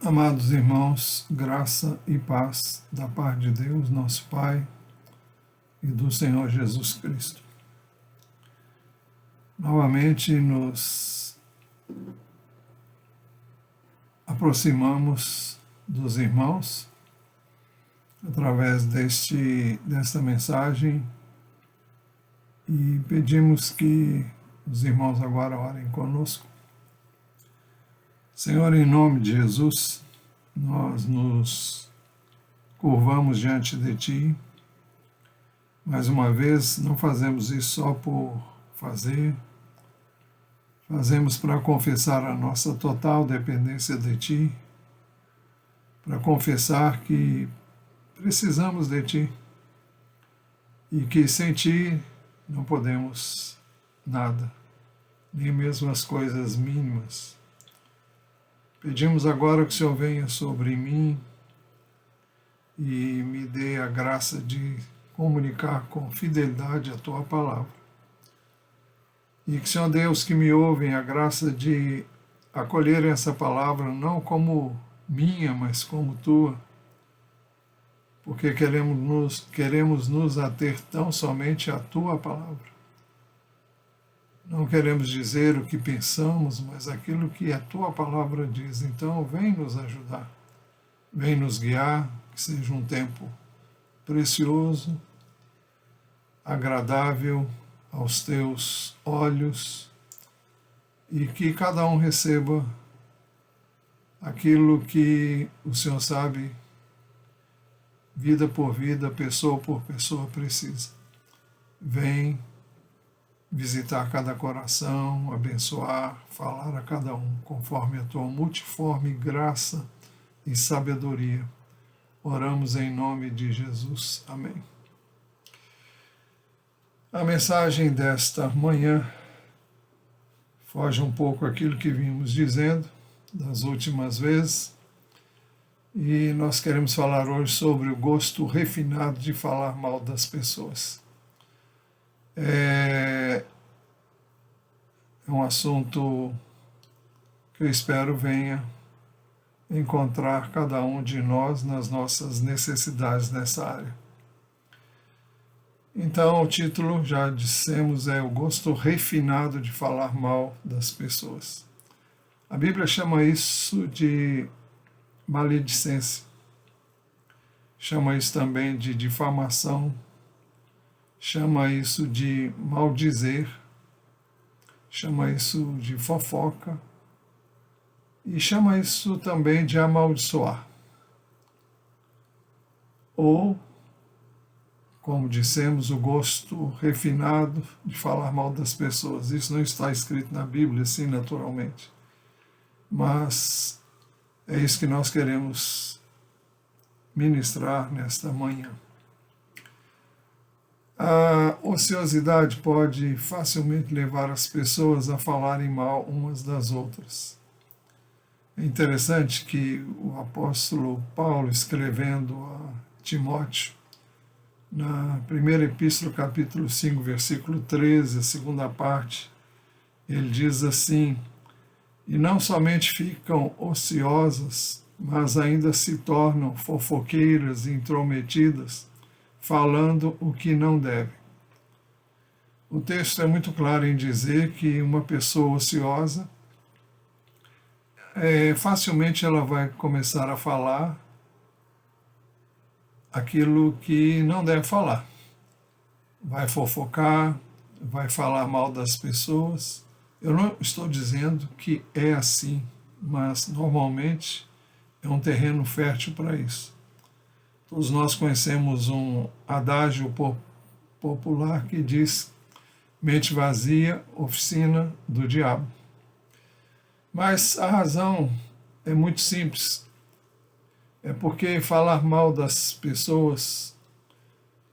Amados irmãos, graça e paz da parte de Deus, nosso Pai, e do Senhor Jesus Cristo. Novamente nos aproximamos dos irmãos através desta mensagem e pedimos que os irmãos agora orem conosco. Senhor, em nome de Jesus, nós nos curvamos diante de Ti. Mais uma vez, não fazemos isso só por fazer, fazemos para confessar a nossa total dependência de Ti, para confessar que precisamos de Ti e que sem Ti não podemos nada, nem mesmo as coisas mínimas. Pedimos agora que o Senhor venha sobre mim e me dê a graça de comunicar com fidelidade a Tua palavra. E que, Senhor Deus, que me ouvem, a graça de acolher essa palavra não como minha, mas como Tua, porque queremos nos ater tão somente à Tua palavra. Não queremos dizer o que pensamos, mas aquilo que a Tua palavra diz. Então, vem nos ajudar, vem nos guiar, que seja um tempo precioso, agradável aos Teus olhos e que cada um receba aquilo que o Senhor sabe, vida por vida, pessoa por pessoa precisa. Vem visitar cada coração, abençoar, falar a cada um, conforme a Tua multiforme graça e sabedoria. Oramos em nome de Jesus. Amém. A mensagem desta manhã foge um pouco aquilo que vimos dizendo das últimas vezes, e nós queremos falar hoje sobre o gosto refinado de falar mal das pessoas. É um assunto que eu espero venha encontrar cada um de nós nas nossas necessidades nessa área. Então, o título, já dissemos, é o gosto refinado de falar mal das pessoas. A Bíblia chama isso de maledicência, chama isso também de difamação, chama isso de maldizer, chama isso de fofoca e chama isso também de amaldiçoar. Ou, como dissemos, o gosto refinado de falar mal das pessoas. Isso não está escrito na Bíblia, assim, naturalmente. Mas é isso que nós queremos ministrar nesta manhã. A ociosidade pode facilmente levar as pessoas a falarem mal umas das outras. É interessante que o apóstolo Paulo, escrevendo a Timóteo, na primeira epístola, capítulo 5, versículo 13, a segunda parte, ele diz assim: e não somente ficam ociosas, mas ainda se tornam fofoqueiras e intrometidas, falando o que não deve. O texto é muito claro em dizer que uma pessoa ociosa, facilmente ela vai começar a falar aquilo que não deve falar. Vai fofocar, vai falar mal das pessoas. Eu não estou dizendo que é assim, mas normalmente é um terreno fértil para isso. Todos nós conhecemos um adágio popular que diz: mente vazia, oficina do diabo. Mas a razão é muito simples. É porque falar mal das pessoas,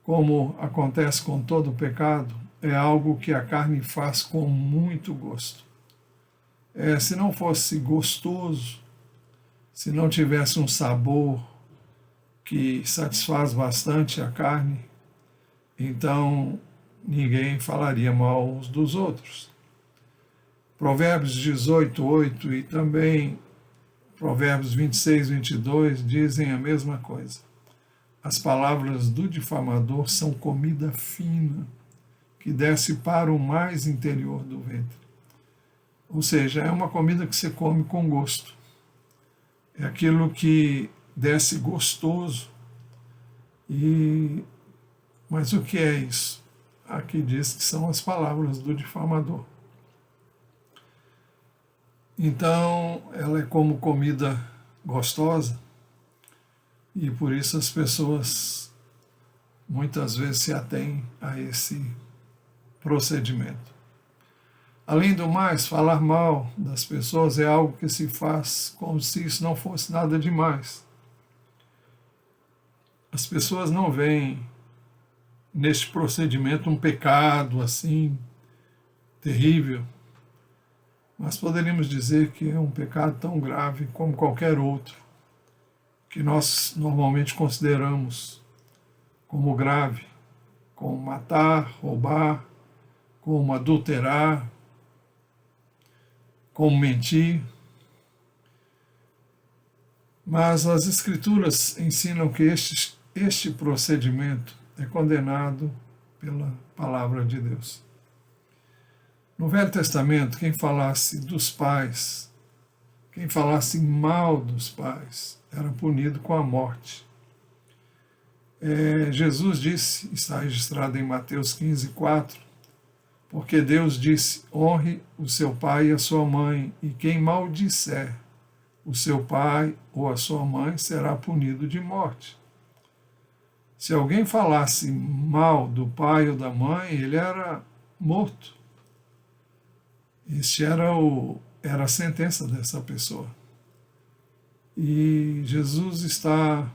como acontece com todo pecado, é algo que a carne faz com muito gosto. Se não fosse gostoso, se não tivesse um sabor que satisfaz bastante a carne, então ninguém falaria mal uns dos outros. Provérbios 18:8 e também Provérbios 26, 22 dizem a mesma coisa. As palavras do difamador são comida fina, que desce para o mais interior do ventre. Ou seja, é uma comida que você come com gosto. É aquilo que desce gostoso. Mas o que é isso? Aqui diz que são as palavras do difamador. Então, ela é como comida gostosa e por isso as pessoas muitas vezes se atêm a esse procedimento. Além do mais, falar mal das pessoas é algo que se faz como se isso não fosse nada demais. As pessoas não veem neste procedimento um pecado assim terrível, mas poderíamos dizer que é um pecado tão grave como qualquer outro, que nós normalmente consideramos como grave, como matar, roubar, como adulterar, como mentir. Mas as Escrituras ensinam que este procedimento é condenado pela palavra de Deus. No Velho Testamento, quem falasse dos pais, quem falasse mal dos pais, era punido com a morte. Jesus disse, está registrado em Mateus 15, 4, porque Deus disse, honre o seu pai e a sua mãe, e quem maldisser o seu pai ou a sua mãe será punido de morte. Se alguém falasse mal do pai ou da mãe, ele era morto. Este era a sentença dessa pessoa. E Jesus está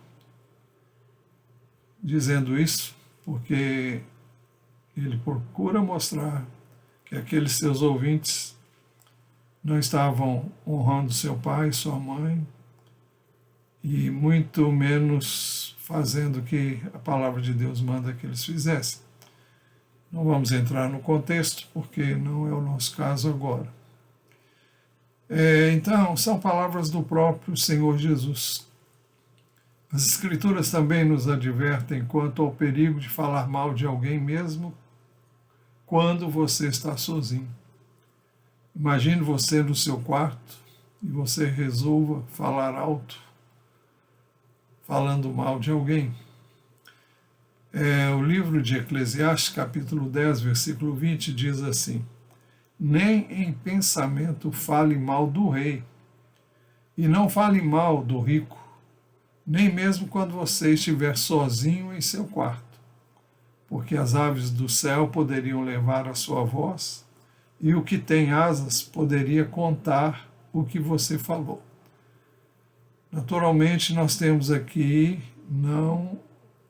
dizendo isso porque ele procura mostrar que aqueles seus ouvintes não estavam honrando seu pai e sua mãe, e muito menos fazendo o que a palavra de Deus manda que eles fizessem. Não vamos entrar no contexto, porque não é o nosso caso agora. Então, são palavras do próprio Senhor Jesus. As Escrituras também nos advertem quanto ao perigo de falar mal de alguém mesmo quando você está sozinho. Imagine você no seu quarto e você resolva falar alto, falando mal de alguém. O livro de Eclesiastes, capítulo 10, versículo 20, diz assim: nem em pensamento fale mal do rei, e não fale mal do rico, nem mesmo quando você estiver sozinho em seu quarto, porque as aves do céu poderiam levar a sua voz, e o que tem asas poderia contar o que você falou. Naturalmente, nós temos aqui não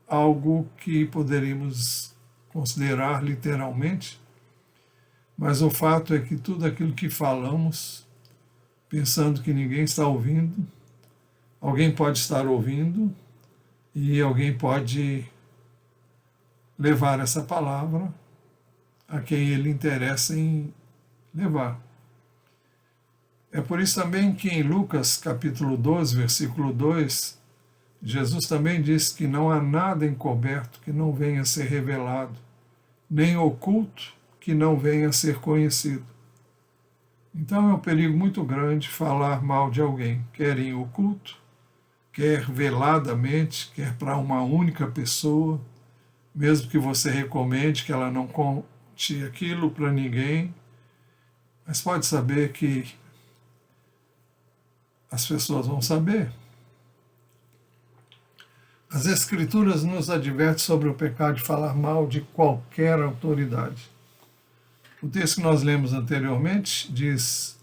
algo que poderíamos considerar literalmente, mas o fato é que tudo aquilo que falamos, pensando que ninguém está ouvindo, alguém pode estar ouvindo e alguém pode levar essa palavra a quem ele interessa em levar. É por isso também que em Lucas capítulo 12, versículo 2, Jesus também diz que não há nada encoberto que não venha a ser revelado, nem oculto que não venha a ser conhecido. Então é um perigo muito grande falar mal de alguém, quer em oculto, quer veladamente, quer para uma única pessoa, mesmo que você recomende que ela não conte aquilo para ninguém, mas pode saber que as pessoas vão saber. As Escrituras nos advertem sobre o pecado de falar mal de qualquer autoridade. O texto que nós lemos anteriormente diz,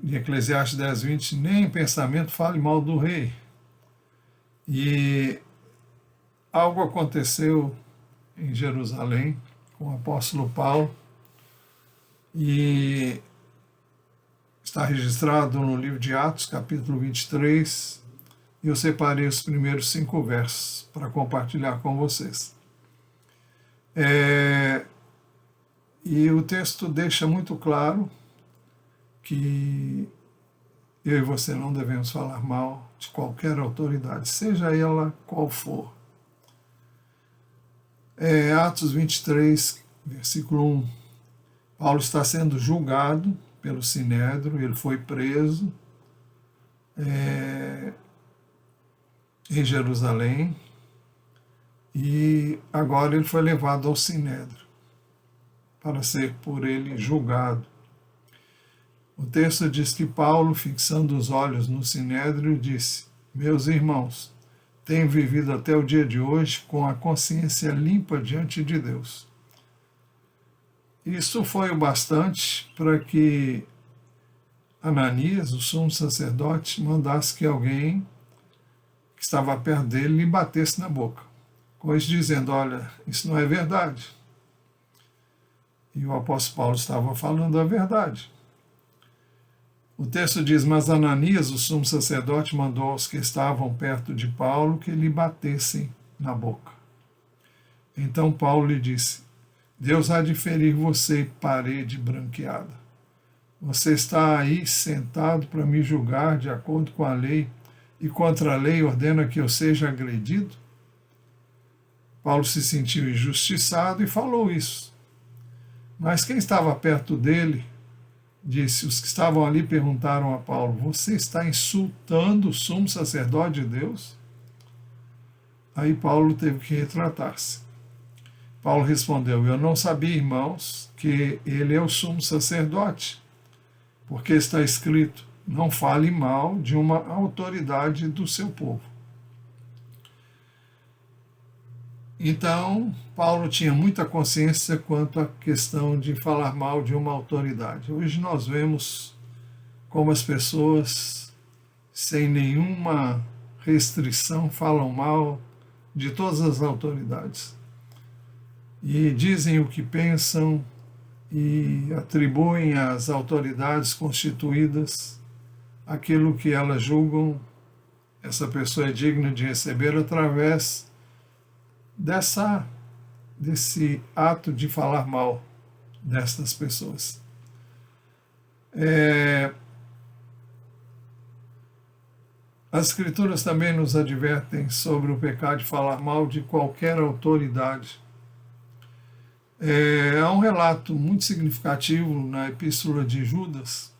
em Eclesiastes 10, 20, nem em pensamento fale mal do rei. E algo aconteceu em Jerusalém com o apóstolo Paulo, e está registrado no livro de Atos, capítulo 23, e eu separei os primeiros 5 versos para compartilhar com vocês. E o texto deixa muito claro que eu e você não devemos falar mal de qualquer autoridade, seja ela qual for. Atos 23, versículo 1. Paulo está sendo julgado pelo Sinédrio, ele foi preso em Jerusalém e agora ele foi levado ao Sinédrio para ser por ele julgado. O texto diz que Paulo, fixando os olhos no Sinédrio, disse: meus irmãos, tenho vivido até o dia de hoje com a consciência limpa diante de Deus. Isso foi o bastante para que Ananias, o sumo sacerdote, mandasse que alguém que estava perto dele lhe batesse na boca, com isso dizendo: olha, isso não é verdade. E o apóstolo Paulo estava falando a verdade. O texto diz: mas Ananias, o sumo sacerdote, mandou aos que estavam perto de Paulo que lhe batessem na boca. Então Paulo lhe disse: Deus há de ferir você, parede branqueada. Você está aí sentado para me julgar de acordo com a lei e contra a lei ordena que eu seja agredido? Paulo se sentiu injustiçado e falou isso. Mas quem estava perto dele disse: os que estavam ali perguntaram a Paulo: você está insultando o sumo sacerdote de Deus? Aí Paulo teve que retratar-se. Paulo respondeu: eu não sabia, irmãos, que ele é o sumo sacerdote, porque está escrito: não fale mal de uma autoridade do seu povo. Então, Paulo tinha muita consciência quanto à questão de falar mal de uma autoridade. Hoje nós vemos como as pessoas, sem nenhuma restrição, falam mal de todas as autoridades. E dizem o que pensam e atribuem às autoridades constituídas aquilo que elas julgam essa pessoa é digna de receber através desse ato de falar mal destas pessoas. As Escrituras também nos advertem sobre o pecado de falar mal de qualquer autoridade. Há um relato muito significativo na Epístola de Judas,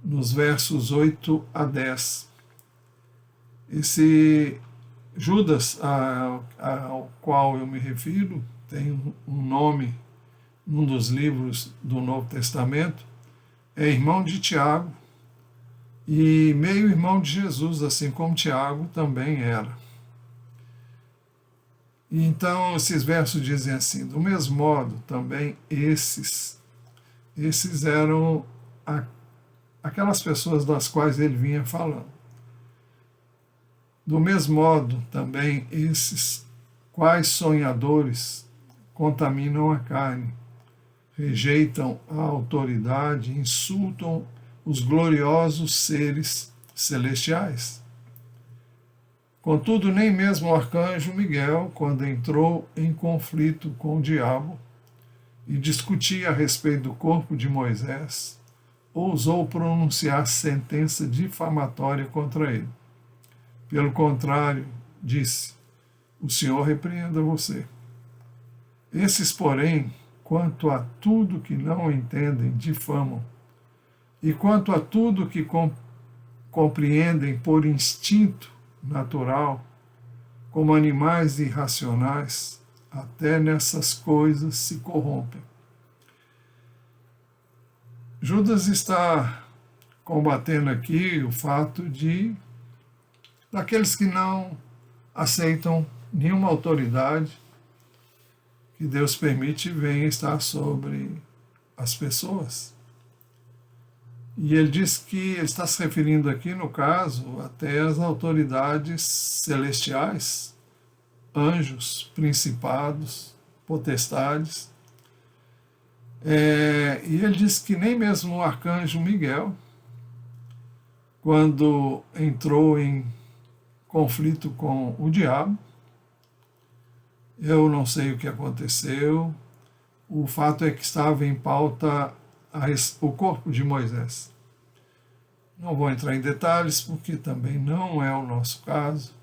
nos versos 8 a 10. Esse Judas, ao qual eu me refiro, tem um nome num dos livros do Novo Testamento, é irmão de Tiago e meio-irmão de Jesus, assim como Tiago também era. E então esses versos dizem assim: do mesmo modo também esses eram aquelas pessoas das quais ele vinha falando. Do mesmo modo também esses quais sonhadores contaminam a carne, rejeitam a autoridade, insultam os gloriosos seres celestiais. Contudo, nem mesmo o arcanjo Miguel, quando entrou em conflito com o diabo e discutia a respeito do corpo de Moisés, ousou pronunciar sentença difamatória contra ele. Pelo contrário, disse: o Senhor repreenda você. Esses, porém, quanto a tudo que não entendem, difamam, e quanto a tudo que compreendem por instinto natural, como animais irracionais, até nessas coisas se corrompem. Judas está combatendo aqui o fato daqueles que não aceitam nenhuma autoridade que Deus permite venha estar sobre as pessoas. E ele diz que ele está se referindo aqui, no caso, até as autoridades celestiais, anjos, principados, potestades. E ele diz que nem mesmo o arcanjo Miguel, quando entrou em conflito com o diabo, eu não sei o que aconteceu, o fato é que estava em pauta o corpo de Moisés. Não vou entrar em detalhes, porque também não é o nosso caso,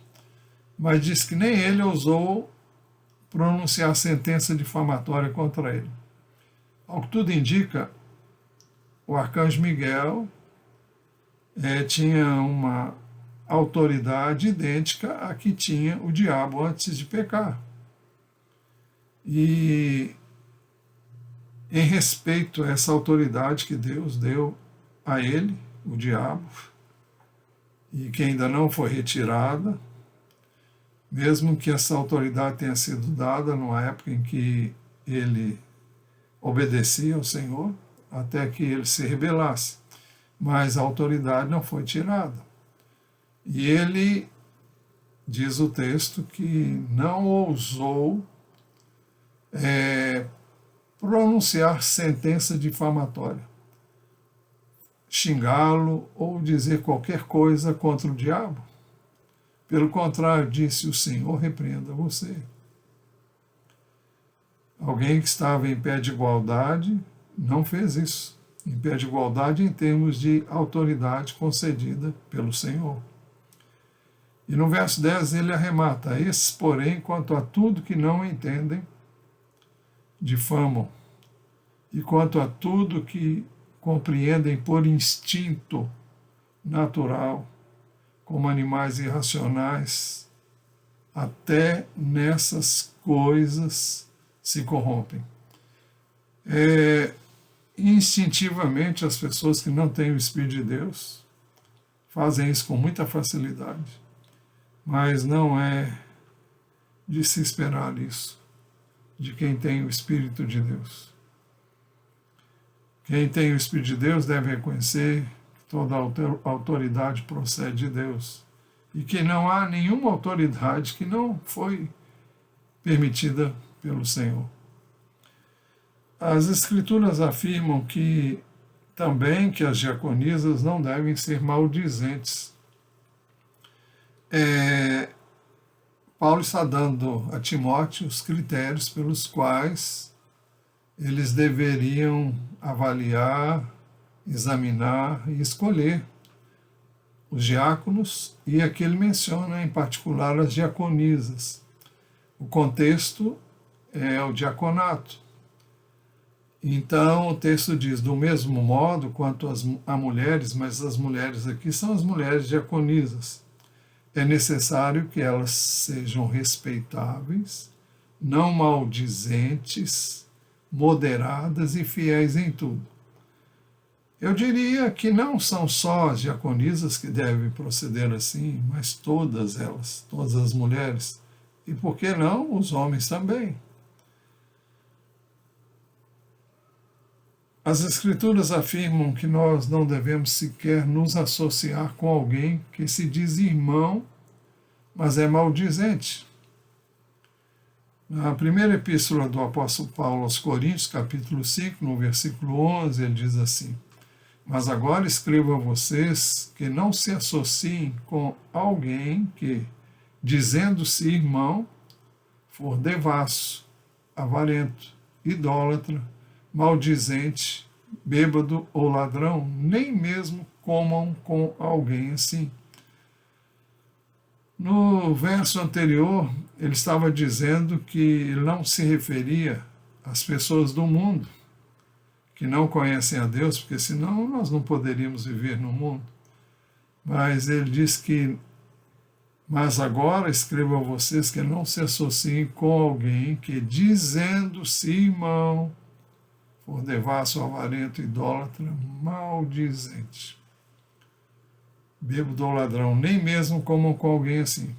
mas diz que nem ele ousou pronunciar sentença difamatória contra ele. Ao que tudo indica, o arcanjo Miguel tinha uma autoridade idêntica à que tinha o diabo antes de pecar. E em respeito a essa autoridade que Deus deu a ele, o diabo, e que ainda não foi retirada, mesmo que essa autoridade tenha sido dada numa época em que ele obedecia ao Senhor, até que ele se rebelasse. Mas a autoridade não foi tirada. E ele, diz o texto, que não ousou pronunciar sentença difamatória, xingá-lo ou dizer qualquer coisa contra o diabo. Pelo contrário, disse: o Senhor repreenda você. Alguém que estava em pé de igualdade não fez isso. Em pé de igualdade em termos de autoridade concedida pelo Senhor. E no verso 10 ele arremata: esses, porém, quanto a tudo que não entendem, difamam, e quanto a tudo que compreendem por instinto natural, como animais irracionais, até nessas coisas se corrompem. Instintivamente, as pessoas que não têm o Espírito de Deus fazem isso com muita facilidade, mas não é de se esperar isso de quem tem o Espírito de Deus. Quem tem o Espírito de Deus deve reconhecer que toda autoridade procede de Deus e que não há nenhuma autoridade que não foi permitida pelo Senhor. As Escrituras afirmam que também que as diaconisas não devem ser maldizentes. Paulo está dando a Timóteo os critérios pelos quais eles deveriam avaliar, examinar e escolher os diáconos, e aqui ele menciona em particular as diaconisas. O contexto é o diaconato. Então o texto diz: do mesmo modo quanto a mulheres, mas as mulheres aqui são as mulheres diaconisas, é necessário que elas sejam respeitáveis, não maldizentes, moderadas e fiéis em tudo. Eu diria que não são só as diaconisas que devem proceder assim, mas todas elas, todas as mulheres, e por que não os homens também. As Escrituras afirmam que nós não devemos sequer nos associar com alguém que se diz irmão, mas é maldizente. Na primeira epístola do apóstolo Paulo aos Coríntios, capítulo 5, no versículo 11, ele diz assim: mas agora escrevo a vocês que não se associem com alguém que, dizendo-se irmão, for devasso, avarento, idólatra, maldizente, bêbado ou ladrão, nem mesmo comam com alguém assim. No verso anterior, ele estava dizendo que ele não se referia às pessoas do mundo, que não conhecem a Deus, porque senão nós não poderíamos viver no mundo. Mas ele diz que: mas agora escrevo a vocês que não se associem com alguém que, dizendo-se irmão, for devasso, avarento, idólatra, maldizente, bêbado ou ladrão, nem mesmo comam com alguém assim,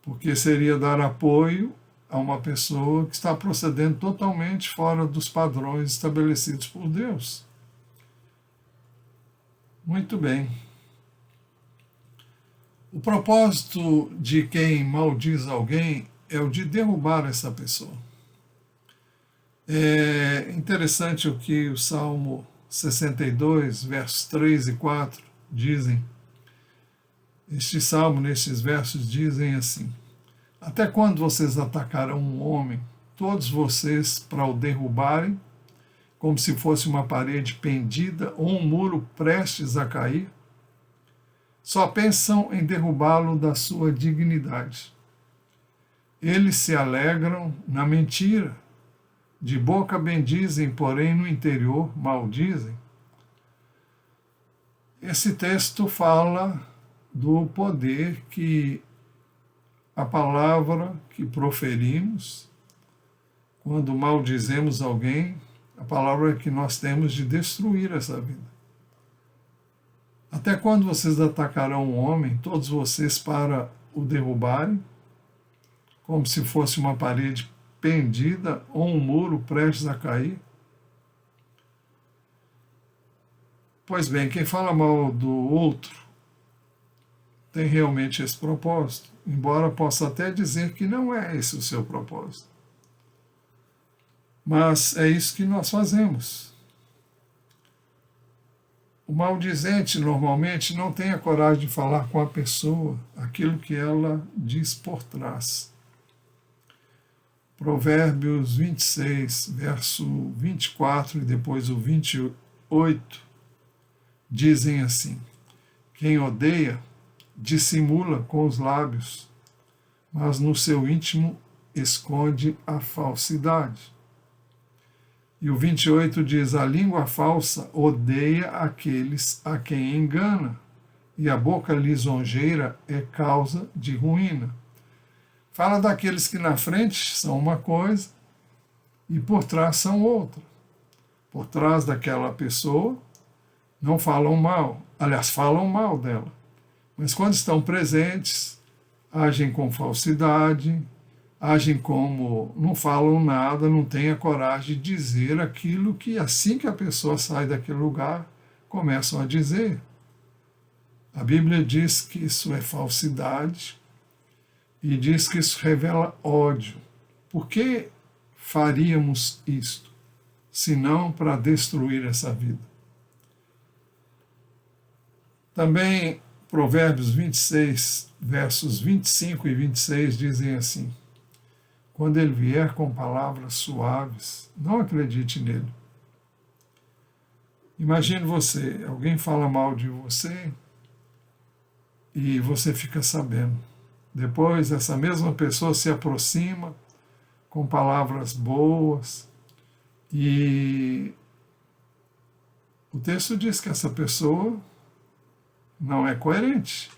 porque seria dar apoio a uma pessoa que está procedendo totalmente fora dos padrões estabelecidos por Deus. Muito bem. O propósito de quem maldiz alguém é o de derrubar essa pessoa. É interessante o que o Salmo 62, versos 3 e 4 dizem. Este salmo, nestes versos, dizem assim: até quando vocês atacarão um homem, todos vocês, para o derrubarem, como se fosse uma parede pendida ou um muro prestes a cair, só pensam em derrubá-lo da sua dignidade. Eles se alegram na mentira, de boca bendizem, porém no interior maldizem. Esse texto fala do poder que a palavra que proferimos, quando maldizemos alguém, a palavra que nós temos de destruir essa vida. Até quando vocês atacarão um homem, todos vocês para o derrubarem, como se fosse uma parede pendida ou um muro prestes a cair? Pois bem, quem fala mal do outro tem realmente esse propósito, embora possa até dizer que não é esse o seu propósito. Mas é isso que nós fazemos. O maldizente normalmente não tem a coragem de falar com a pessoa aquilo que ela diz por trás. Provérbios 26, verso 24 e depois o 28, dizem assim: quem odeia dissimula com os lábios, mas no seu íntimo esconde a falsidade. E o 28 diz: a língua falsa odeia aqueles a quem engana, e a boca lisonjeira é causa de ruína. Fala daqueles que na frente são uma coisa e por trás são outra. Por trás daquela pessoa não falam mal, aliás, falam mal dela. Mas quando estão presentes, agem com falsidade, agem como não falam nada, não têm a coragem de dizer aquilo que assim que a pessoa sai daquele lugar, começam a dizer. A Bíblia diz que isso é falsidade e diz que isso revela ódio. Por que faríamos isto, se não para destruir essa vida? Também Provérbios 26, versos 25 e 26 dizem assim: quando ele vier com palavras suaves, não acredite nele. Imagine você, alguém fala mal de você e você fica sabendo. Depois, essa mesma pessoa se aproxima com palavras boas e o texto diz que essa pessoa não é coerente.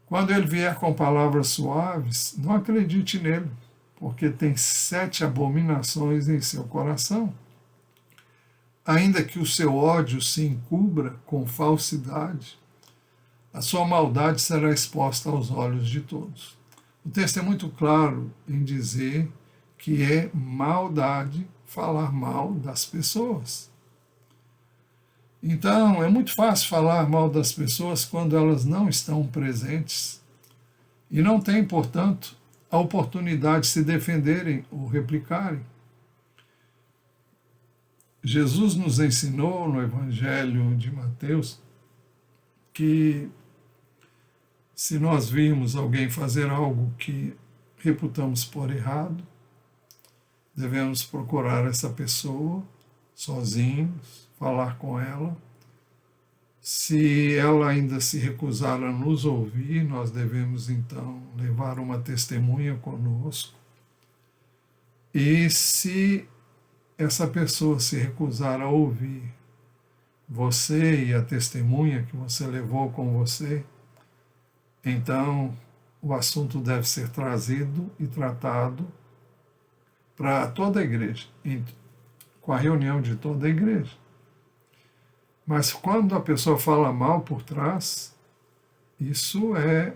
Quando ele vier com palavras suaves, não acredite nele, porque tem 7 abominações em seu coração. Ainda que o seu ódio se encubra com falsidade, a sua maldade será exposta aos olhos de todos. O texto é muito claro em dizer que é maldade falar mal das pessoas. Então, é muito fácil falar mal das pessoas quando elas não estão presentes e não têm, portanto, a oportunidade de se defenderem ou replicarem. Jesus nos ensinou no Evangelho de Mateus que se nós virmos alguém fazer algo que reputamos por errado, devemos procurar essa pessoa sozinhos, falar com ela. Se ela ainda se recusar a nos ouvir, nós devemos então levar uma testemunha conosco. E se essa pessoa se recusar a ouvir você e a testemunha que você levou com você, então o assunto deve ser trazido e tratado para toda a igreja, com a reunião de toda a igreja. Mas quando a pessoa fala mal por trás, isso é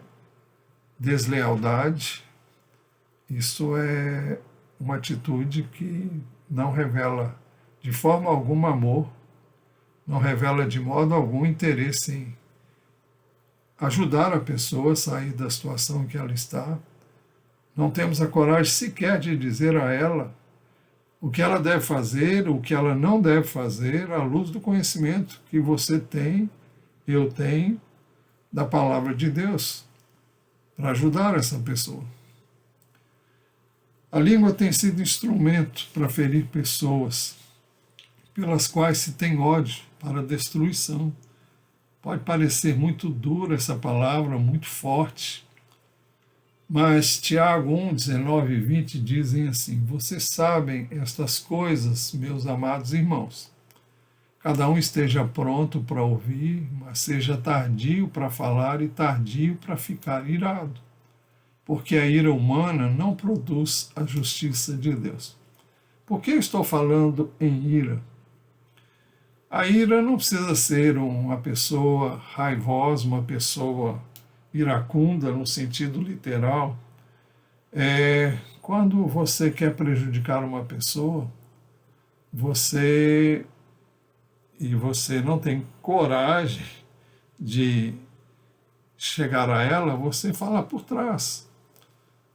deslealdade, isso é uma atitude que não revela de forma alguma amor, não revela de modo algum interesse em ajudar a pessoa a sair da situação em que ela está. Não temos a coragem sequer de dizer a ela o que ela deve fazer, o que ela não deve fazer, à luz do conhecimento que você tem, eu tenho, da palavra de Deus, para ajudar essa pessoa. A língua tem sido instrumento para ferir pessoas, pelas quais se tem ódio para destruição. Pode parecer muito dura essa palavra, muito forte, mas Tiago 1, 19 e 20 dizem assim: vocês sabem estas coisas, meus amados irmãos. Cada um esteja pronto para ouvir, mas seja tardio para falar e tardio para ficar irado, porque a ira humana não produz a justiça de Deus. Por que eu estou falando em ira? A ira não precisa ser uma pessoa raivosa, uma pessoa iracunda no sentido literal. Quando você quer prejudicar uma pessoa, você não tem coragem de chegar a ela, você fala por trás.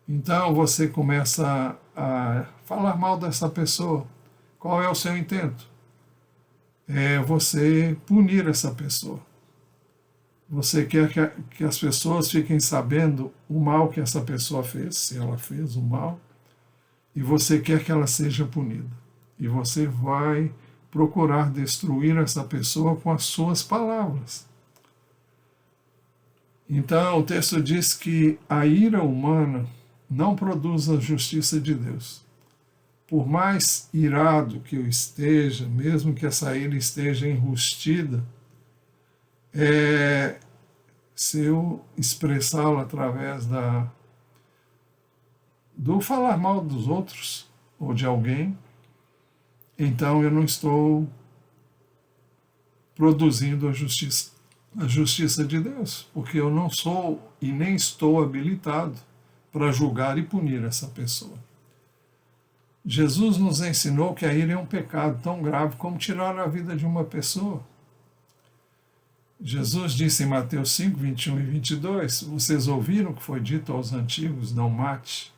Então você começa a falar mal dessa pessoa. Qual é o seu intento? É você punir essa pessoa. Você quer que as pessoas fiquem sabendo o mal que essa pessoa fez, se ela fez o mal, e você quer que ela seja punida. E você vai procurar destruir essa pessoa com as suas palavras. Então, o texto diz que a ira humana não produz a justiça de Deus. Por mais irado que eu esteja, mesmo que essa ira esteja enrustida, se eu expressá-la através do falar mal dos outros ou de alguém, então eu não estou produzindo a justiça de Deus, porque eu não sou e nem estou habilitado para julgar e punir essa pessoa. Jesus nos ensinou que a ira é um pecado tão grave como tirar a vida de uma pessoa. Jesus disse em Mateus 5, 21 e 22, vocês ouviram o que foi dito aos antigos, não mate,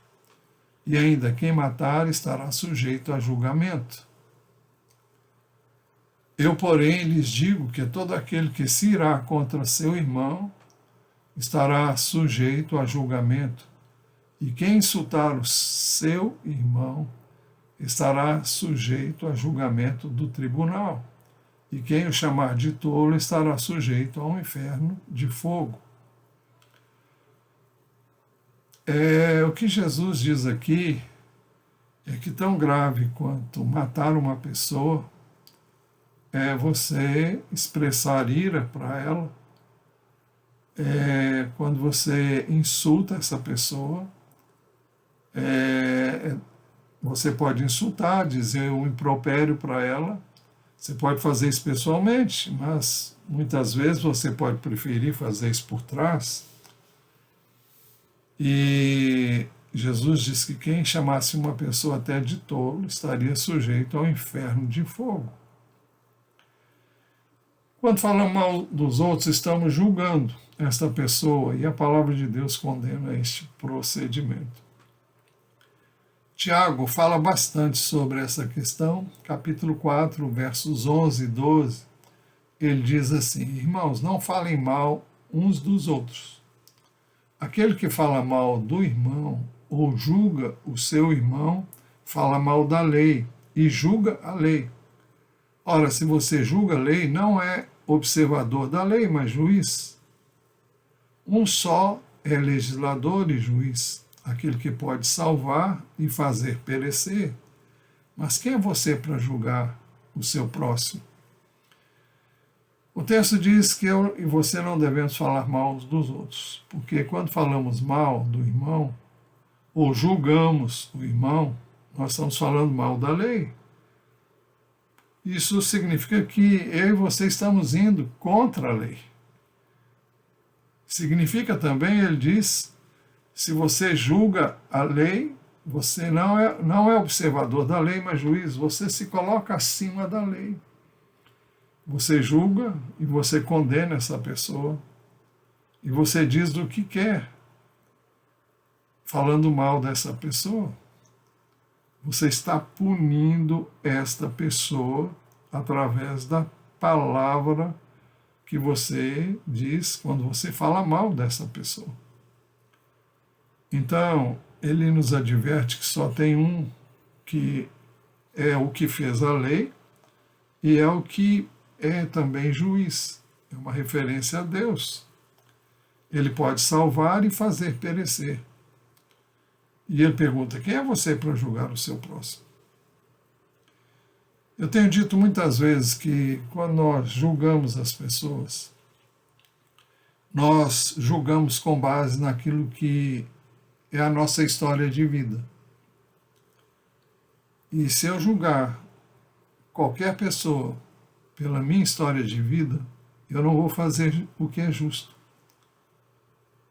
e ainda quem matar estará sujeito a julgamento. Eu, porém, lhes digo que todo aquele que se irá contra seu irmão estará sujeito a julgamento, e quem insultar o seu irmão estará sujeito a julgamento do tribunal, e quem o chamar de tolo estará sujeito ao inferno de fogo. O que Jesus diz aqui é que tão grave quanto matar uma pessoa é você expressar ira para ela, quando você insulta essa pessoa, você pode insultar, dizer um impropério para ela, você pode fazer isso pessoalmente, mas muitas vezes você pode preferir fazer isso por trás. E Jesus disse que quem chamasse uma pessoa até de tolo estaria sujeito ao inferno de fogo. Quando falamos mal dos outros, estamos julgando esta pessoa e a palavra de Deus condena este procedimento. Tiago fala bastante sobre essa questão, capítulo 4, versos 11 e 12. Ele diz assim: irmãos, não falem mal uns dos outros. Aquele que fala mal do irmão ou julga o seu irmão, fala mal da lei e julga a lei. Ora, se você julga a lei, não é observador da lei, mas juiz. Um só é legislador e juiz, aquele que pode salvar e fazer perecer. Mas quem é você para julgar o seu próximo? O texto diz que eu e você não devemos falar mal uns dos outros, porque quando falamos mal do irmão, ou julgamos o irmão, nós estamos falando mal da lei. Isso significa que eu e você estamos indo contra a lei. Significa também, ele diz, se você julga a lei, você não é observador da lei, mas juiz, você se coloca acima da lei. Você julga e você condena essa pessoa, e você diz do que quer, falando mal dessa pessoa. Você está punindo esta pessoa através da palavra que você diz quando você fala mal dessa pessoa. Então, ele nos adverte que só tem um que é o que fez a lei, e é o que é também juiz, é uma referência a Deus. Ele pode salvar e fazer perecer. E ele pergunta: quem é você para julgar o seu próximo? Eu tenho dito muitas vezes que quando nós julgamos as pessoas, nós julgamos com base naquilo que é a nossa história de vida. E se eu julgar qualquer pessoa pela minha história de vida, eu não vou fazer o que é justo.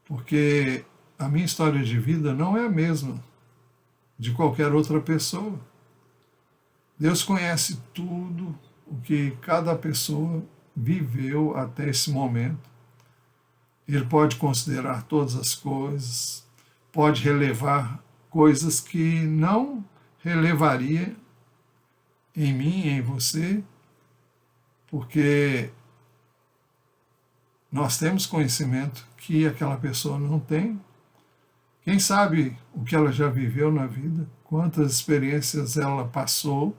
Porque a minha história de vida não é a mesma de qualquer outra pessoa. Deus conhece tudo o que cada pessoa viveu até esse momento. Ele pode considerar todas as coisas, pode relevar coisas que não relevaria em mim, em você, porque nós temos conhecimento que aquela pessoa não tem. Quem sabe o que ela já viveu na vida, quantas experiências ela passou,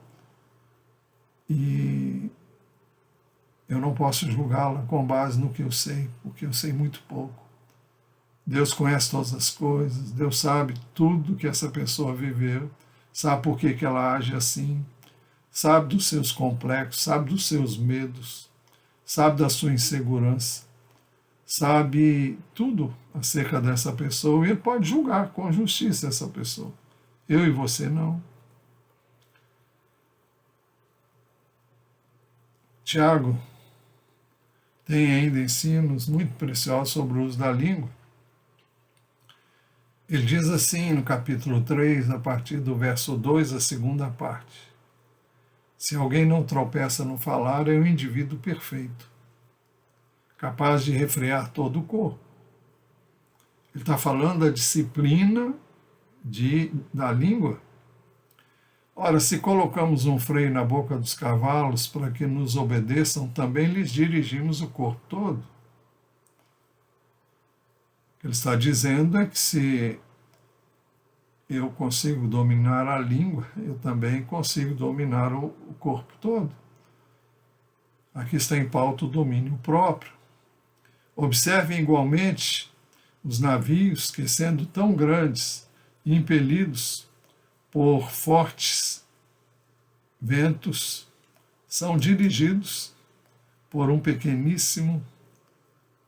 e eu não posso julgá-la com base no que eu sei, porque eu sei muito pouco. Deus conhece todas as coisas, Deus sabe tudo que essa pessoa viveu, sabe por que ela age assim, sabe dos seus complexos, sabe dos seus medos, sabe da sua insegurança, sabe tudo acerca dessa pessoa, e ele pode julgar com justiça essa pessoa. Eu e você não. Tiago tem ainda ensinos muito preciosos sobre o uso da língua. Ele diz assim no capítulo 3, a partir do verso 2, a segunda parte: se alguém não tropeça no falar, é um indivíduo perfeito, capaz de refrear todo o corpo. Ele está falando da disciplina da língua. Ora, se colocamos um freio na boca dos cavalos para que nos obedeçam, também lhes dirigimos o corpo todo. O que ele está dizendo é que se eu consigo dominar a língua, eu também consigo dominar o corpo todo. Aqui está em pauta o domínio próprio. Observem igualmente os navios que, sendo tão grandes e impelidos por fortes ventos, são dirigidos por um pequeníssimo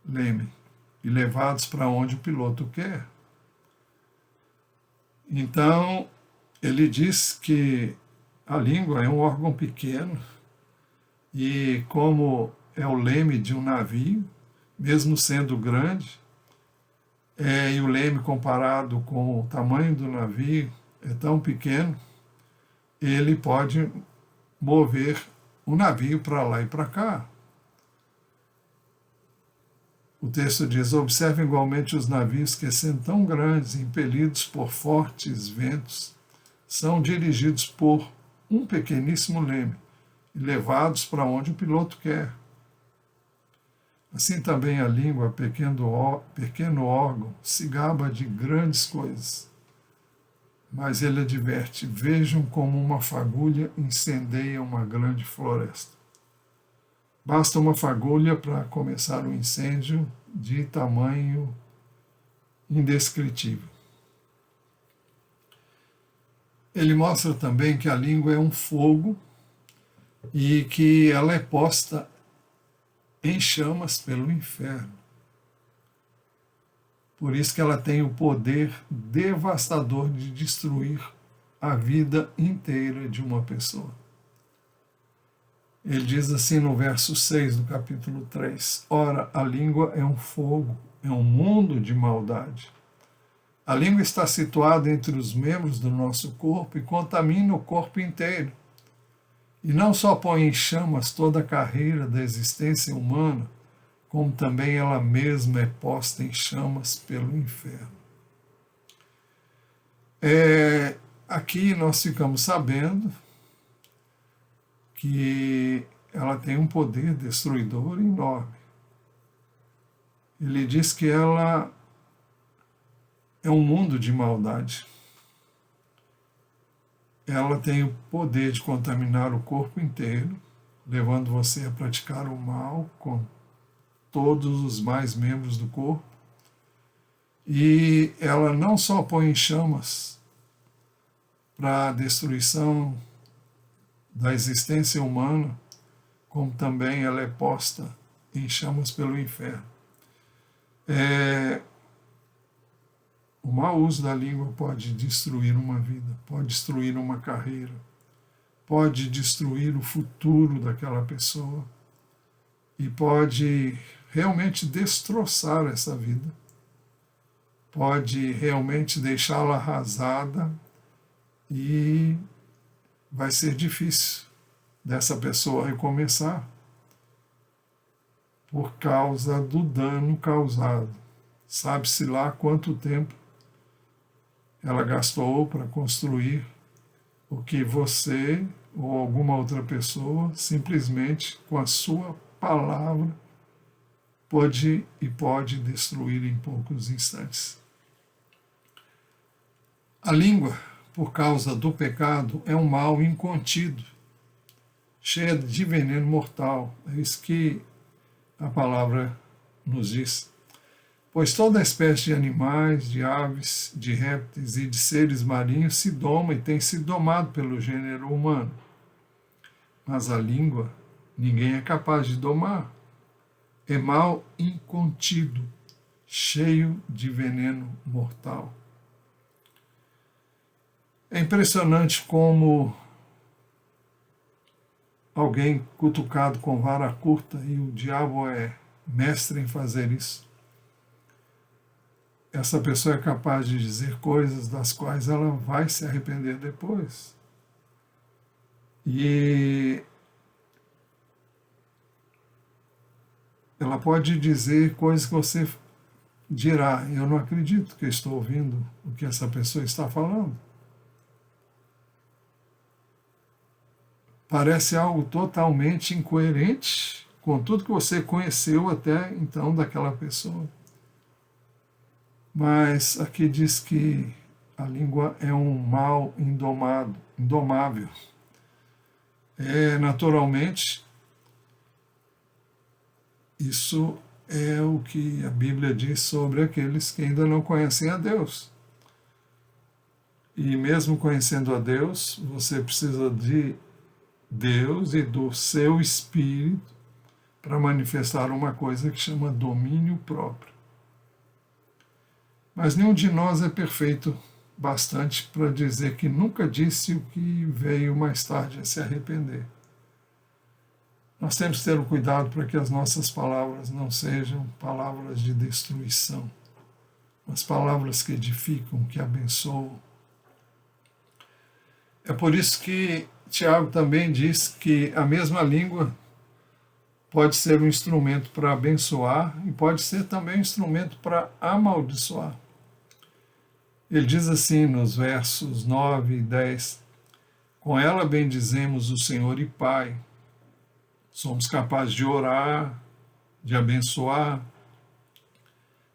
leme e levados para onde o piloto quer. Então, ele diz que a língua é um órgão pequeno e, como é o leme de um navio, mesmo sendo grande, e o leme comparado com o tamanho do navio é tão pequeno, ele pode mover o navio para lá e para cá. O texto diz: observe igualmente os navios que, sendo tão grandes, impelidos por fortes ventos, são dirigidos por um pequeníssimo leme e levados para onde o piloto quer. Assim também a língua, pequeno órgão, se gaba de grandes coisas. Mas ele adverte: vejam como uma fagulha incendeia uma grande floresta. Basta uma fagulha para começar um incêndio de tamanho indescritível. Ele mostra também que a língua é um fogo e que ela é posta em chamas pelo inferno. Por isso que ela tem o poder devastador de destruir a vida inteira de uma pessoa. Ele diz assim no verso 6 do capítulo 3: ora, a língua é um fogo, é um mundo de maldade. A língua está situada entre os membros do nosso corpo e contamina o corpo inteiro. E não só põe em chamas toda a carreira da existência humana, como também ela mesma é posta em chamas pelo inferno. Aqui nós ficamos sabendo que ela tem um poder destruidor enorme. Ele diz que ela é um mundo de maldade. Ela tem o poder de contaminar o corpo inteiro, levando você a praticar o mal com todos os mais membros do corpo. E ela não só põe em chamas para a destruição da existência humana, como também ela é posta em chamas pelo inferno. O mau uso da língua pode destruir uma vida, pode destruir uma carreira, pode destruir o futuro daquela pessoa e pode realmente destroçar essa vida, pode realmente deixá-la arrasada e vai ser difícil dessa pessoa recomeçar por causa do dano causado. Sabe-se lá quanto tempo ela gastou para construir o que você ou alguma outra pessoa, simplesmente com a sua palavra, pode destruir em poucos instantes. A língua, por causa do pecado, é um mal incontido, cheia de veneno mortal. É isso que a palavra nos diz. Pois toda espécie de animais, de aves, de répteis e de seres marinhos se doma e tem sido domado pelo gênero humano. Mas a língua ninguém é capaz de domar. É mal incontido, cheio de veneno mortal. É impressionante como alguém cutucado com vara curta, e o diabo é mestre em fazer isso, essa pessoa é capaz de dizer coisas das quais ela vai se arrepender depois. E ela pode dizer coisas que você dirá: eu não acredito que eu estou ouvindo o que essa pessoa está falando. Parece algo totalmente incoerente com tudo que você conheceu até então daquela pessoa. Mas aqui diz que a língua é um mal indomável. Naturalmente, isso é o que a Bíblia diz sobre aqueles que ainda não conhecem a Deus. E mesmo conhecendo a Deus, você precisa de Deus e do seu Espírito para manifestar uma coisa que chama domínio próprio. Mas nenhum de nós é perfeito bastante para dizer que nunca disse o que veio mais tarde a se arrepender. Nós temos que ter o cuidado para que as nossas palavras não sejam palavras de destruição, mas palavras que edificam, que abençoam. É por isso que Tiago também diz que a mesma língua pode ser um instrumento para abençoar e pode ser também um instrumento para amaldiçoar. Ele diz assim nos versos 9 e 10, com ela bendizemos o Senhor e Pai. Somos capazes de orar, de abençoar.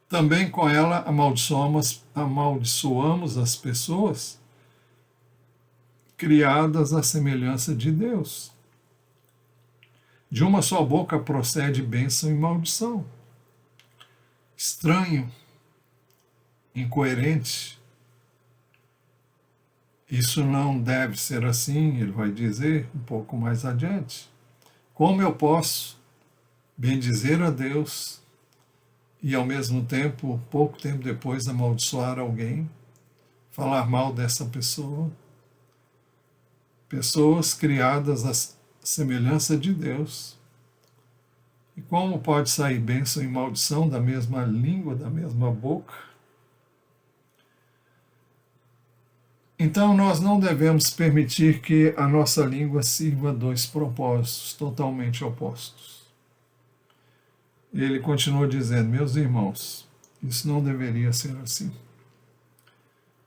Também com ela amaldiçoamos as pessoas criadas à semelhança de Deus. De uma só boca procede bênção e maldição. Estranho, incoerente. Isso não deve ser assim, ele vai dizer um pouco mais adiante. Como eu posso bendizer a Deus e, ao mesmo tempo, pouco tempo depois, amaldiçoar alguém, falar mal dessa pessoa? Pessoas criadas à semelhança de Deus. E como pode sair bênção e maldição da mesma língua, da mesma boca? Então nós não devemos permitir que a nossa língua sirva a dois propósitos totalmente opostos. Ele continua dizendo: meus irmãos, isso não deveria ser assim.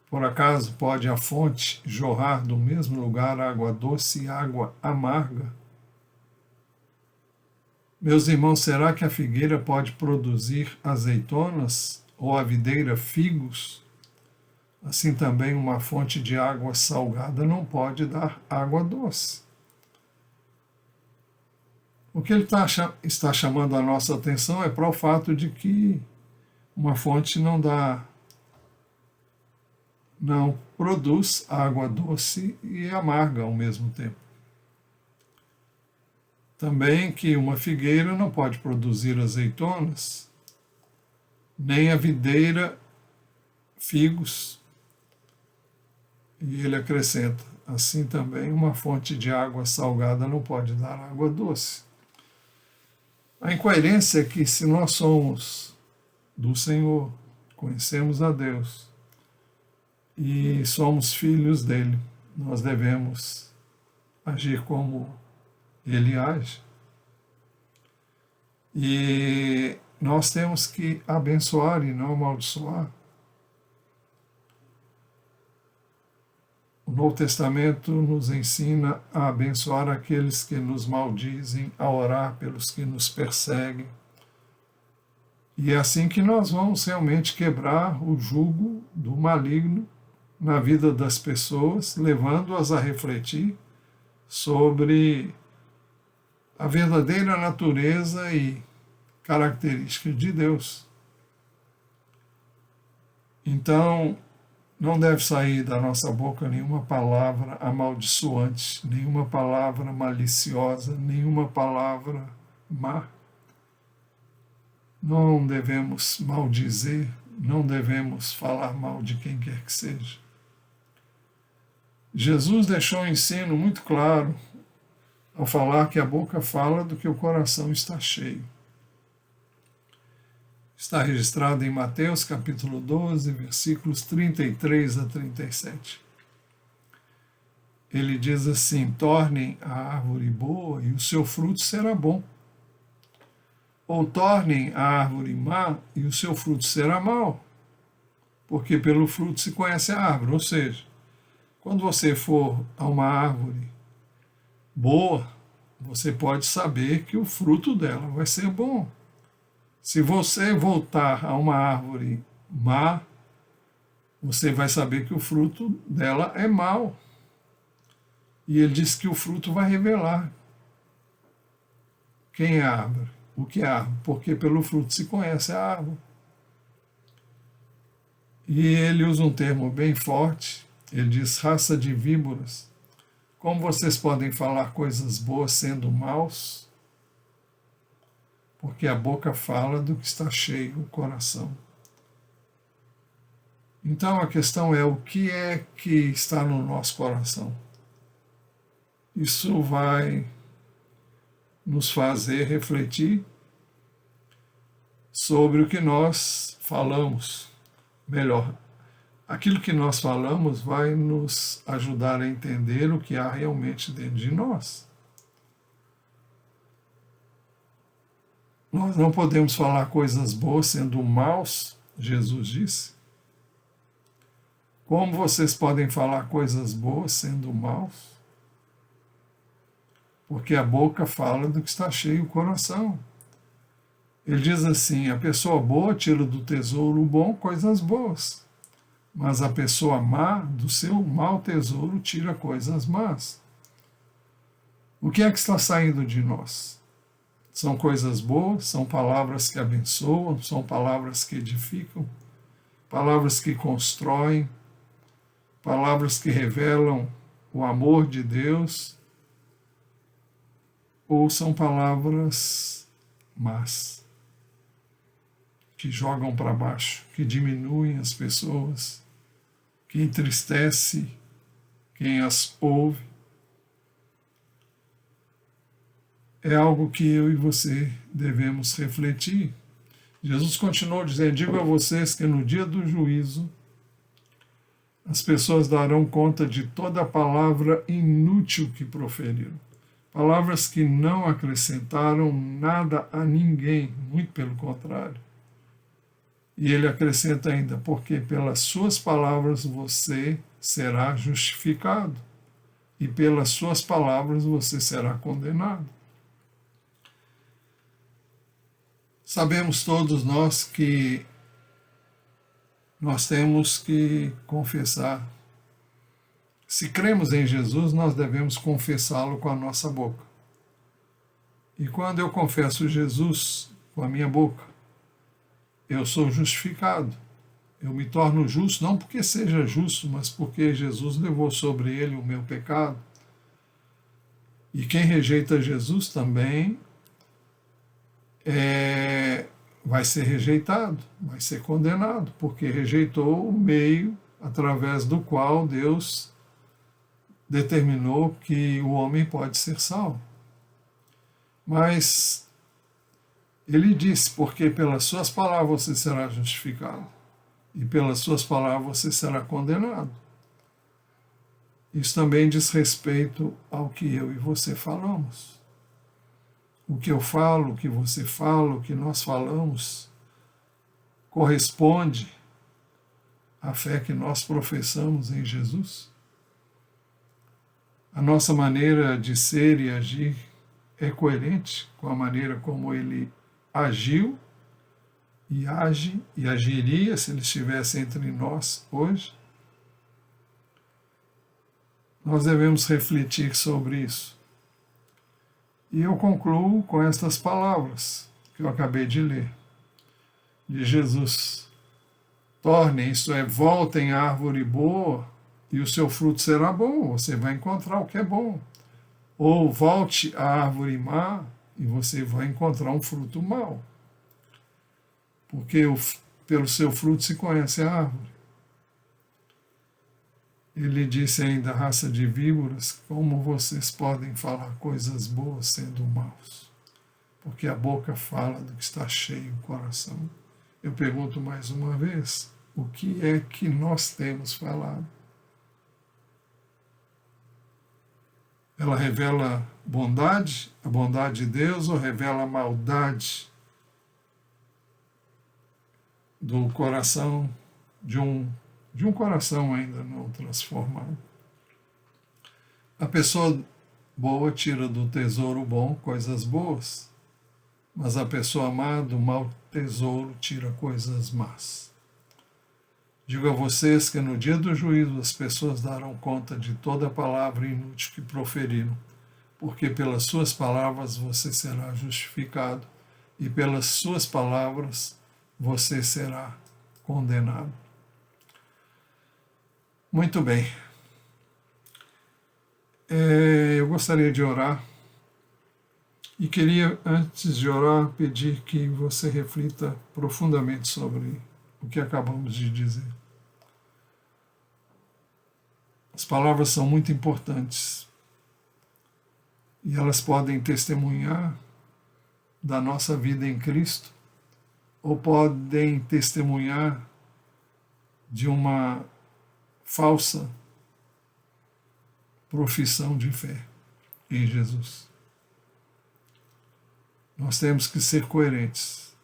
Por acaso pode a fonte jorrar do mesmo lugar água doce e água amarga? Meus irmãos, será que a figueira pode produzir azeitonas ou a videira figos? Assim também uma fonte de água salgada não pode dar água doce. O que ele está chamando a nossa atenção é para o fato de que uma fonte não produz água doce e amarga ao mesmo tempo. Também que uma figueira não pode produzir azeitonas, nem a videira figos. E ele acrescenta, assim também uma fonte de água salgada não pode dar água doce. A incoerência é que se nós somos do Senhor, conhecemos a Deus e somos filhos dele, nós devemos agir como ele age. E nós temos que abençoar e não amaldiçoar. O Novo Testamento nos ensina a abençoar aqueles que nos maldizem, a orar pelos que nos perseguem. E é assim que nós vamos realmente quebrar o jugo do maligno na vida das pessoas, levando-as a refletir sobre a verdadeira natureza e característica de Deus. Então, não deve sair da nossa boca nenhuma palavra amaldiçoante, nenhuma palavra maliciosa, nenhuma palavra má. Não devemos maldizer, não devemos falar mal de quem quer que seja. Jesus deixou um ensino muito claro ao falar que a boca fala do que o coração está cheio. Está registrado em Mateus capítulo 12, versículos 33 a 37. Ele diz assim: tornem a árvore boa e o seu fruto será bom. Ou tornem a árvore má e o seu fruto será mau. Porque pelo fruto se conhece a árvore. Ou seja, quando você for a uma árvore boa, você pode saber que o fruto dela vai ser bom. Se você voltar a uma árvore má, você vai saber que o fruto dela é mau. E ele diz que o fruto vai revelar quem é a árvore, o que é a árvore, porque pelo fruto se conhece a árvore. E ele usa um termo bem forte, ele diz raça de víboras. Como vocês podem falar coisas boas sendo maus? Porque a boca fala do que está cheio o coração. Então a questão é o que é que está no nosso coração. Isso vai nos fazer refletir sobre o que nós falamos. Melhor, aquilo que nós falamos vai nos ajudar a entender o que há realmente dentro de nós. Nós não podemos falar coisas boas sendo maus, Jesus disse. Como vocês podem falar coisas boas sendo maus? Porque a boca fala do que está cheio o coração. Ele diz assim: a pessoa boa tira do tesouro bom coisas boas, mas a pessoa má do seu mau tesouro tira coisas más. O que é que está saindo de nós? São coisas boas, são palavras que abençoam, são palavras que edificam, palavras que constroem, palavras que revelam o amor de Deus, ou são palavras más, que jogam para baixo, que diminuem as pessoas, que entristece quem as ouve. É algo que eu e você devemos refletir. Jesus continuou dizendo: digo a vocês que no dia do juízo as pessoas darão conta de toda palavra inútil que proferiram. Palavras que não acrescentaram nada a ninguém, muito pelo contrário. E ele acrescenta ainda: porque pelas suas palavras você será justificado, e pelas suas palavras você será condenado. Sabemos todos nós que nós temos que confessar. Se cremos em Jesus, nós devemos confessá-lo com a nossa boca. E quando eu confesso Jesus com a minha boca, eu sou justificado. Eu me torno justo, não porque seja justo, mas porque Jesus levou sobre ele o meu pecado. E quem rejeita Jesus também vai ser rejeitado, vai ser condenado, porque rejeitou o meio através do qual Deus determinou que o homem pode ser salvo. Mas ele disse, porque pelas suas palavras você será justificado, e pelas suas palavras você será condenado. Isso também diz respeito ao que eu e você falamos. O que eu falo, o que você fala, o que nós falamos, corresponde à fé que nós professamos em Jesus? A nossa maneira de ser e agir é coerente com a maneira como ele agiu e age e agiria se ele estivesse entre nós hoje? Nós devemos refletir sobre isso. E eu concluo com estas palavras que eu acabei de ler, de Jesus. Tornem, isto é, voltem à árvore boa e o seu fruto será bom, você vai encontrar o que é bom. Ou volte à árvore má e você vai encontrar um fruto mau. Porque pelo seu fruto se conhece a árvore. Ele disse ainda, raça de víboras, como vocês podem falar coisas boas sendo maus? Porque a boca fala do que está cheio o coração. Eu pergunto mais uma vez, o que é que nós temos falado? Ela revela bondade, a bondade de Deus, ou revela a maldade do coração de um coração ainda não transformado? A pessoa boa tira do tesouro bom coisas boas, mas a pessoa má do mau tesouro tira coisas más. Digo a vocês que no dia do juízo as pessoas darão conta de toda palavra inútil que proferiram, porque pelas suas palavras você será justificado e pelas suas palavras você será condenado. Muito bem. Eu gostaria de orar e queria, antes de orar, pedir que você reflita profundamente sobre o que acabamos de dizer. As palavras são muito importantes e elas podem testemunhar da nossa vida em Cristo ou podem testemunhar de uma falsa profissão de fé em Jesus. Nós temos que ser coerentes.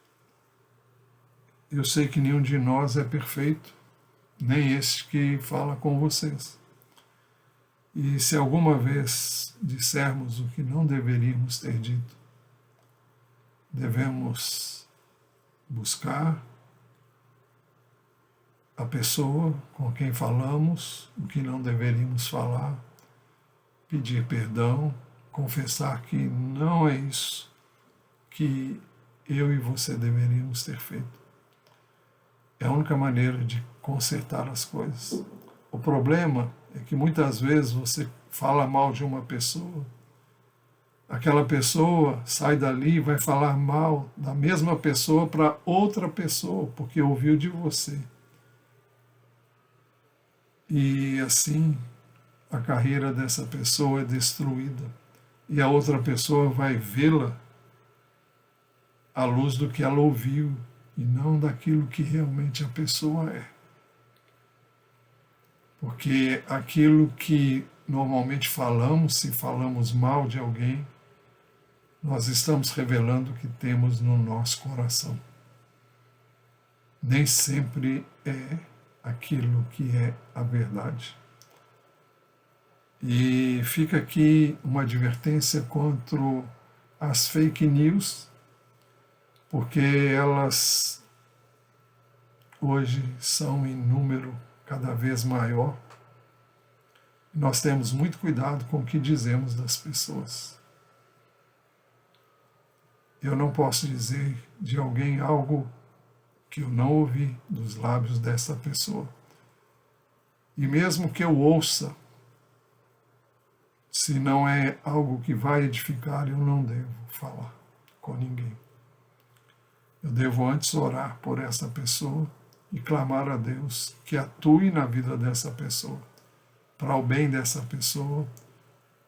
Eu sei que nenhum de nós é perfeito, nem esse que fala com vocês. E se alguma vez dissermos o que não deveríamos ter dito, devemos buscar a pessoa com quem falamos o que não deveríamos falar, pedir perdão, confessar que não é isso que eu e você deveríamos ter feito. É a única maneira de consertar as coisas. O problema é que muitas vezes você fala mal de uma pessoa, aquela pessoa sai dali e vai falar mal da mesma pessoa para outra pessoa, porque ouviu de você. E assim a carreira dessa pessoa é destruída e a outra pessoa vai vê-la à luz do que ela ouviu e não daquilo que realmente a pessoa é. Porque aquilo que normalmente falamos, se falamos mal de alguém, nós estamos revelando o que temos no nosso coração. Nem sempre é aquilo que é a verdade. E fica aqui uma advertência contra as fake news, porque elas hoje são em número cada vez maior. Nós temos muito cuidado com o que dizemos das pessoas. Eu não posso dizer de alguém algo que eu não ouvi dos lábios dessa pessoa. E mesmo que eu ouça, se não é algo que vai edificar, eu não devo falar com ninguém. Eu devo antes orar por essa pessoa e clamar a Deus que atue na vida dessa pessoa, para o bem dessa pessoa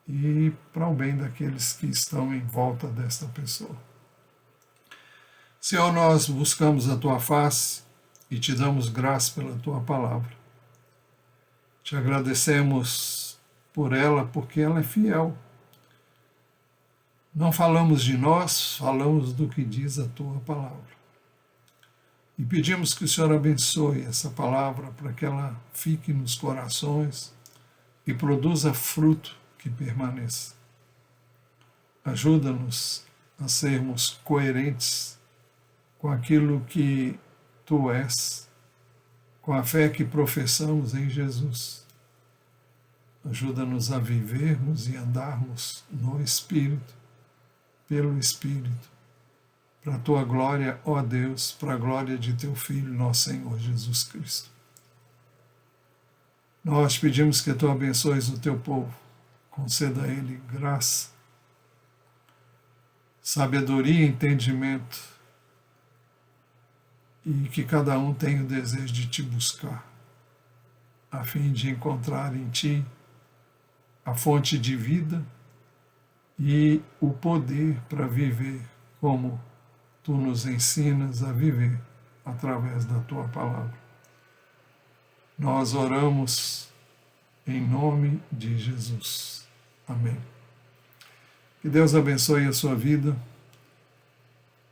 e para o bem daqueles que estão em volta dessa pessoa. Senhor, nós buscamos a Tua face e te damos graça pela Tua palavra. Te agradecemos por ela, porque ela é fiel. Não falamos de nós, falamos do que diz a Tua palavra. E pedimos que o Senhor abençoe essa palavra para que ela fique nos corações e produza fruto que permaneça. Ajuda-nos a sermos coerentes com aquilo que Tu és, com a fé que professamos em Jesus. Ajuda-nos a vivermos e andarmos no Espírito, pelo Espírito, para a Tua glória, ó Deus, para a glória de Teu Filho, nosso Senhor Jesus Cristo. Nós pedimos que Tu abençoes o Teu povo, conceda a ele graça, sabedoria e entendimento, e que cada um tenha o desejo de Te buscar, a fim de encontrar em Ti a fonte de vida e o poder para viver como Tu nos ensinas a viver através da Tua palavra. Nós oramos em nome de Jesus. Amém. Que Deus abençoe a sua vida.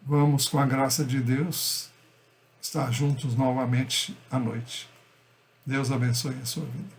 Vamos, com a graça de Deus, estar juntos novamente à noite. Deus abençoe a sua vida.